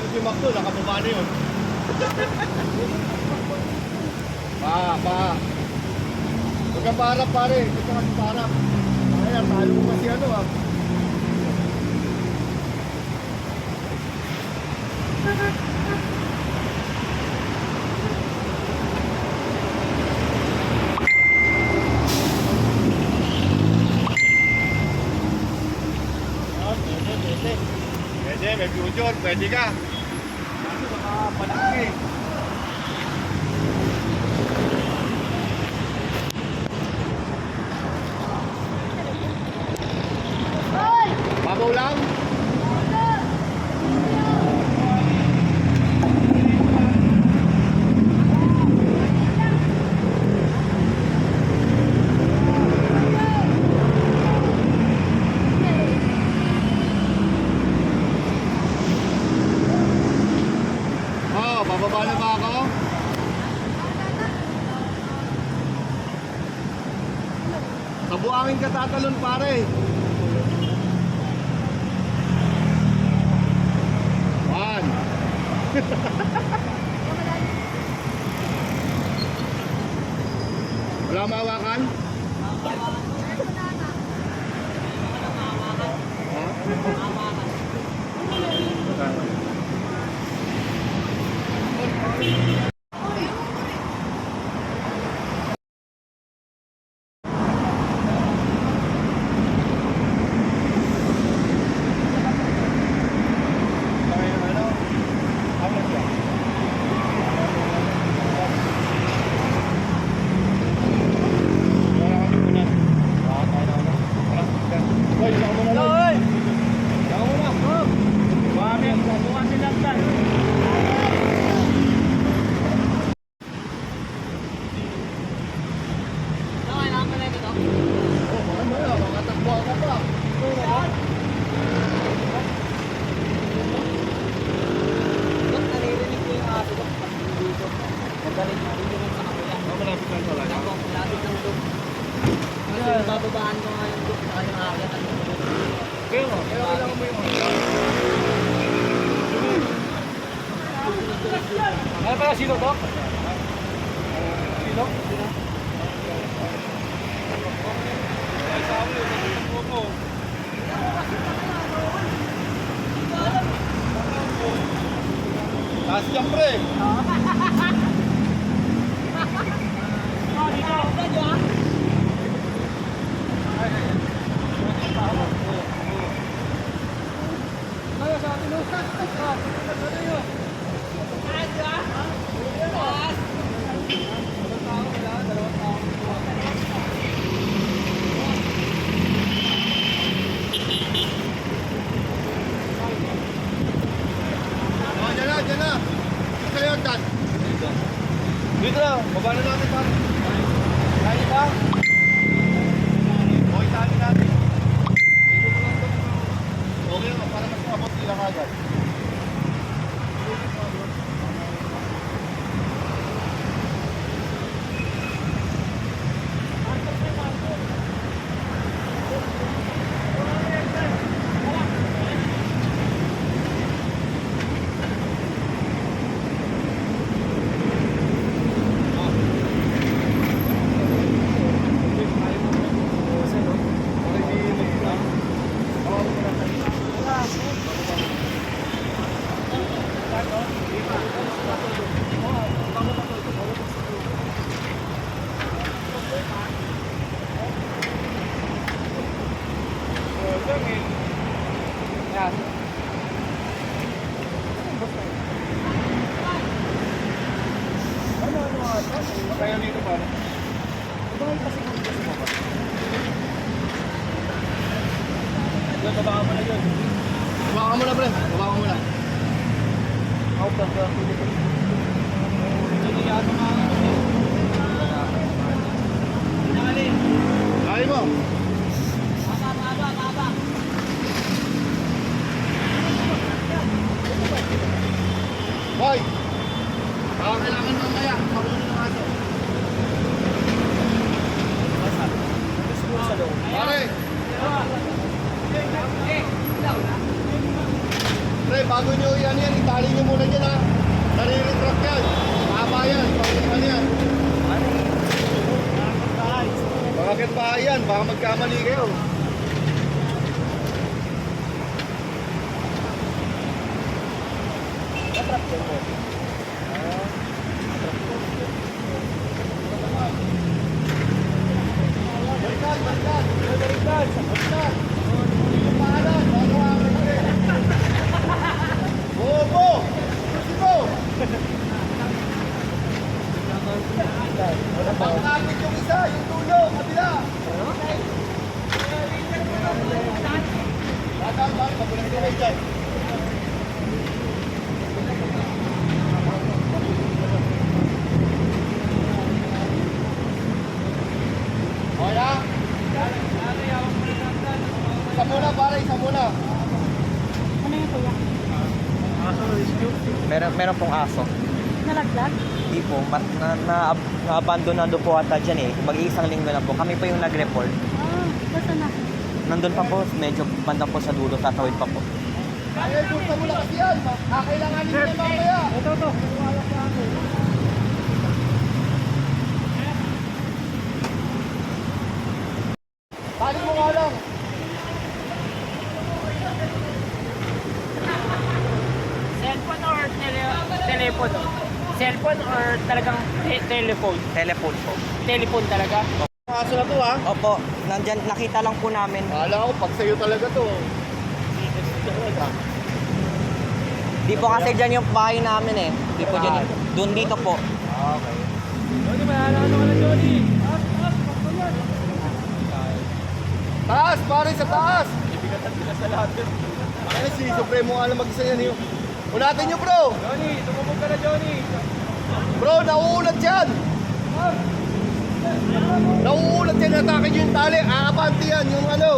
si Macdo, nakababa na yun. Pa. Huwag kang parap pare, ito kasi parap. Kaya talo mo kasi ano ah. Pwede, may future, pwede ka. Kasi baka palaki. Babaw lang? Bababa na ba ako? Sa buhangin ka tatalon pare. One. Wala mahawakan? Bababaan ko nga yung duk sa kanyang akyat at Kaya lang mo yun. Ano pala sino to? Sino? Taas dyan pre. Diyan na. Ito yung dad. Dito na. Baba na natin pa. Kaya ba? O, itali natin. Dito mo lang ito. Okay naman. Para mas mabot sila kagad. Kaya dito pa. Bakit kasi kung gusto mo ba? Diyan, babaka mo na dyan. Babaka mo na, pre. Babaka mo na. Out of the Philippines. Hindi yata mga... Kali mo. Baba. Hoy! Kailangan mamaya. Makunin ng aso. Pare! Pre, Pare, bago nyo yan, itali nyo muna dyan ha. Nare-retract yan. Mahaba yan. Ano yan? Bakit pa yan? Baka magkamali kayo. Pangkapit yung isa, yung tulo, kabila. Tatang bang, pabulang tuloy dyan. O na? Isa muna pare, isa muna. Ano yung kuya? Meron pong aso. Nalaglag? Hindi po, na-abandon na doon po ata dyan eh. Mag-iisang linggo na po. Kami po yung nag-report. Basta na. Nandun pa po, medyo banda po sa dulo, tatawid pa po. Ay, punta mo lang kasi yan. Kakailanganin mo na mamaya. Ito. Tali mo nga lang. Cellphone or telephone? Cellphone or talagang telephone? Telephone po. Telephone talaga? Kaso na to ha. Opo, nandyan, nakita lang po namin. Kala ko pag sa'yo talaga to. Di po kasi dyan yung bahay namin eh. Di po dyan. Doon dito po. Okay. Johnny, mahalala ka na Johnny. Taas, pare, sa taas! Ibigatan sila sa lahat yun. Ay, si Supremo nga lang mag-isa yan yun. Unatin nyo, bro! Johnny, tumubog ka na Johnny. Bro, nauulat yan! Nauulat yan, atake nyo yung tali. Aabanti yan, yung ano.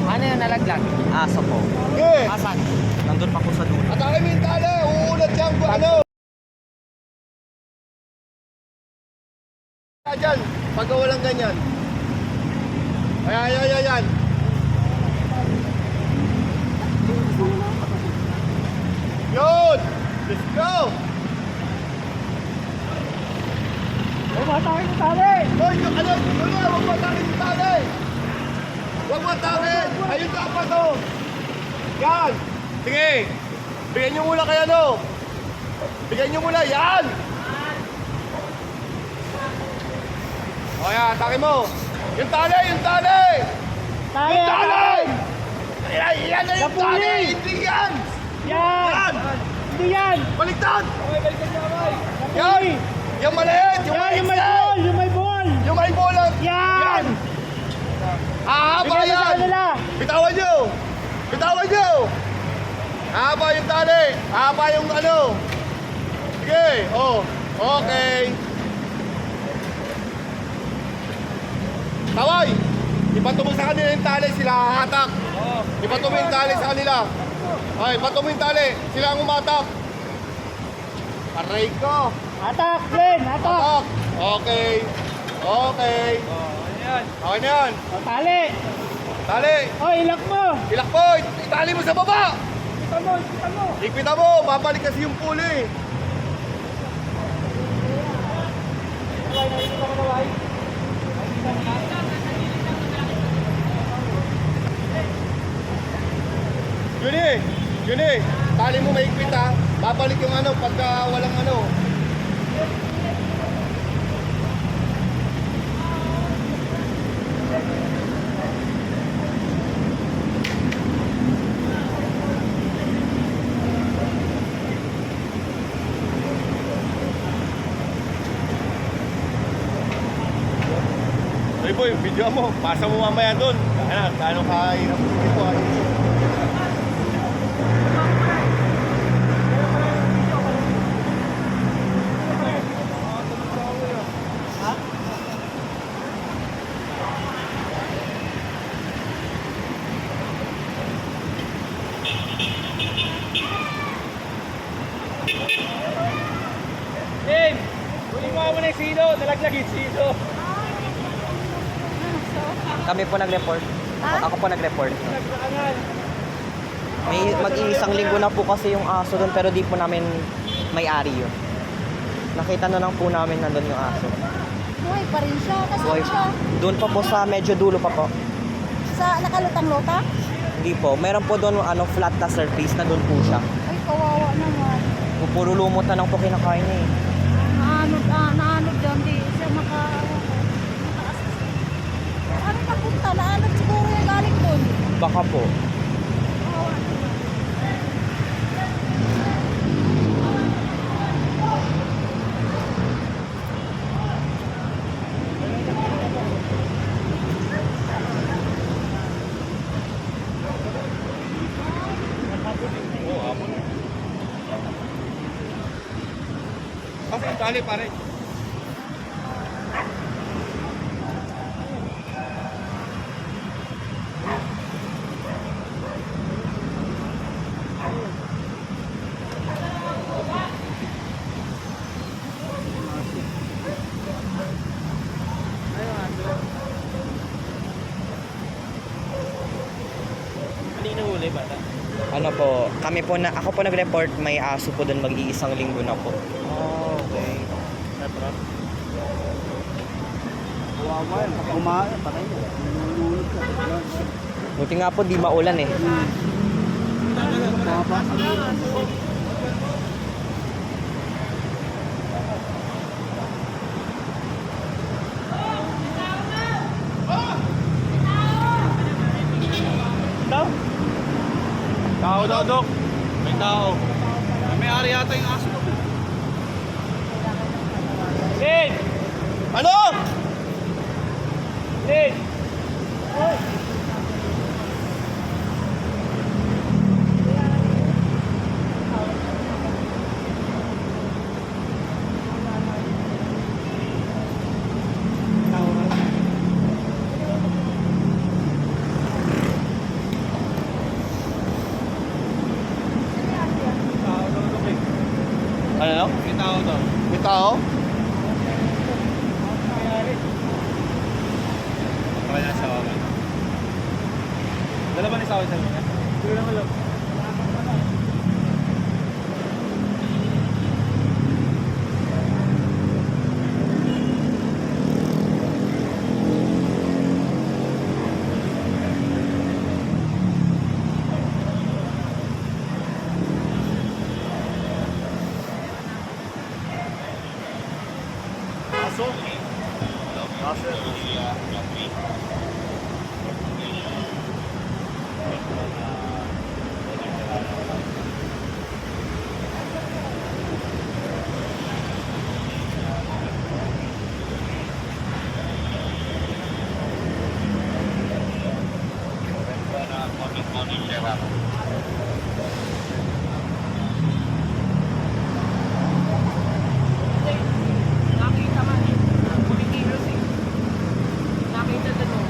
Ano yung nalaglag? Aso po. Okay, Asan? Nandun pa po sa dulo. atake mo yung tali. Uuulat yan, ano. Dyan, pagka walang ganyan. Ayan. Yun! Let's go! Matawin yung tali! Hoy, yung ano, huwag matakin yung tali! Huwag matakin! Ayun dapat to! Yan! Sige! Bigyan nyo muna kaya no! Bigyan nyo muna, yan! O yan, atake mo! Yung tali! Yung tali! Tali! Yung tali! Yan na yung Napuli! tali! Hindi yan! Yan! Yan! Hindi yan! Baliktad! Okay, balikan niya kamay. Yan! Yung maliit! Yung Yan! Yung may maliit! ball! Yung may ball! Yung may bola! Yan! Ahaba Bigyan mo sa yan! kanila! Bitawan nyo! Bitawan nyo! Ahaba yung tali! Ahaba yung ano! Sige! Oh! Okay! Taway! Ipatumo sa kanila yung tali, sila hahatak. Ipatumo yung tali sa kanila. Ay, ipatumo yung tali, sila ang umatak. Aray ko! Atak! Glenn! Atak! Atak! Okay! Okay! Okay na yan! O, tali! Tali! O, ilak mo! Ilak mo! Itali mo sa baba! Kita mo! Kita mo! Ikpita mo! Babalik kasi yung puli! Yun eh! Tali mo maigpit ha! Babalik yung ano pagka walang ano. Hey boy, video mo. Pasa mo mamaya doon. Ano ka hirap dito ha? Tim, kunin mo muna yung sino. Nalaglag yung sino. Kami po nag-report. Ha? Ako po nag-report. Nagsakangan. May mag-iisang linggo na po kasi yung aso doon pero di po namin may-ari yun. Nakita na lang po namin nandun yung aso. Buhay pa rin siya. Nasaan Boy, siya? doon pa po sa medyo dulo pa po. Sa nakalutang-lutang? Hindi po. Meron po doon flat na surface na doon po siya. Ay, kawawa naman. Puro lumot na lang po kinakain niya eh. Naanod dyan, di siya mataas. Ano napunta? Naanod siguro yung galing doon. Baka po. Kawawa naman. Kasi tali pare. Ano po, kami po na, ako po nag-report may aso po doon mag-iisang linggo na po. Oh, okay. Petra. Kawawa yan. Pag kumain, patay mo. Nululog ka. Buti nga po di maulan eh. Tao daw, Dok. May tao. May-ari yata yung aso. Lin! Ano? Lin! Ano? May tao daw. May tao? Kaya sa akin. Dala ba ni Sawi sa mga? Hindi lang alam. Aso? Aso. Nakita man eh. Kumikilos eh. Nakita doon.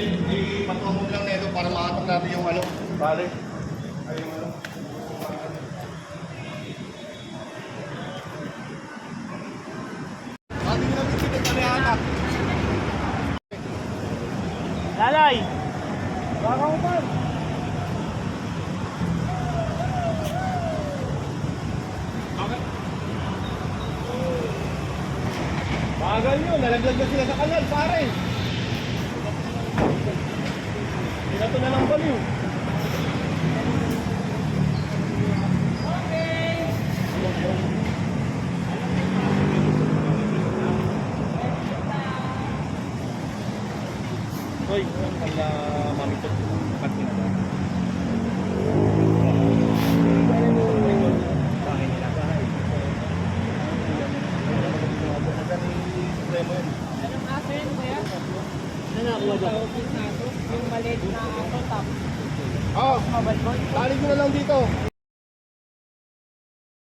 Ipatuwa mo lang nito para makatag natin yung ano. Bale. Ay, yung ano. Ating na bibigay ka na anak. Lalay! Baka mo pa! Bagal nyo, nalaglag na sila sa kanal, pare. Pinato na lang baliw. Hoy, kaya mami to. Pati na ba? Bakit nila? Anong aso yun, kuya? Yung maliit na aso, tapos Oh, tali ko na lang dito.